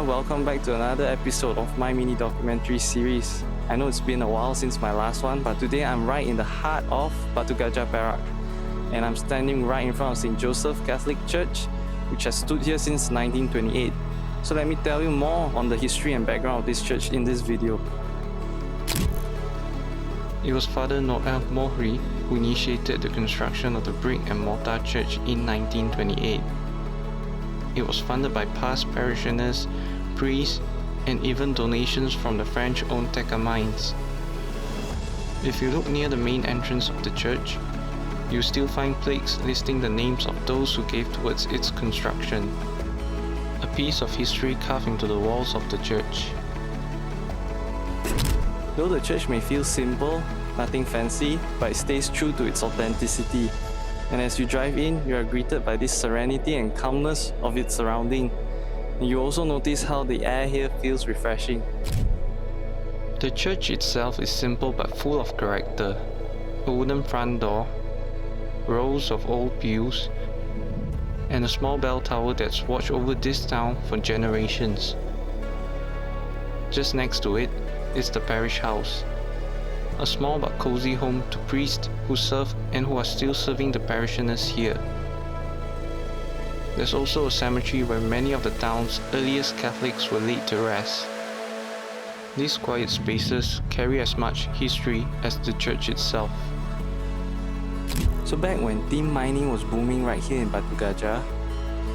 everyone, welcome back to another episode of my mini documentary series. I know it's been a while since my last one, but today I'm right in the heart of Batu Gajah, Perak. And I'm standing right in front of St. Joseph Catholic Church, which has stood here since 1928. So let me tell you more on the history and background of this church in this video. It was Father Noel Mohri who initiated the construction of the brick and mortar church in 1928. It was funded by past parishioners, priests, and even donations from the French-owned Teca mines. If you look near the main entrance of the church, you'll still find plaques listing the names of those who gave towards its construction. A piece of history carved into the walls of the church. Though the church may feel simple, nothing fancy, but it stays true to its authenticity. And as you drive in, you are greeted by this serenity and calmness of its surrounding. And you also notice how the air here feels refreshing. The church itself is simple but full of character. A wooden front door, rows of old pews, and a small bell tower that's watched over this town for generations. Just next to it is the parish house, a small but cozy home to priests who serve and who are still serving the parishioners here. There's also a cemetery where many of the town's earliest Catholics were laid to rest. These quiet spaces carry as much history as the church itself. So back when tin mining was booming right here in Batu Gajah,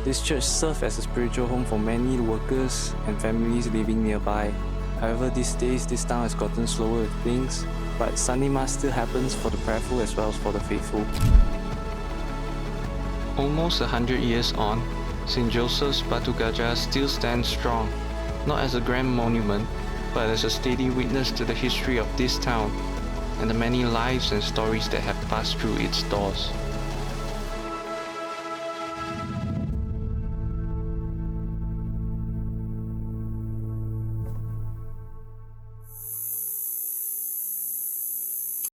this church served as a spiritual home for many workers and families living nearby. However, these days, this town has gotten slower with things, but Sunday Mass still happens for the prayerful as well as for the faithful. Almost 100 years on, St. Joseph's Batu Gajah still stands strong, not as a grand monument, but as a steady witness to the history of this town and the many lives and stories that have passed through its doors.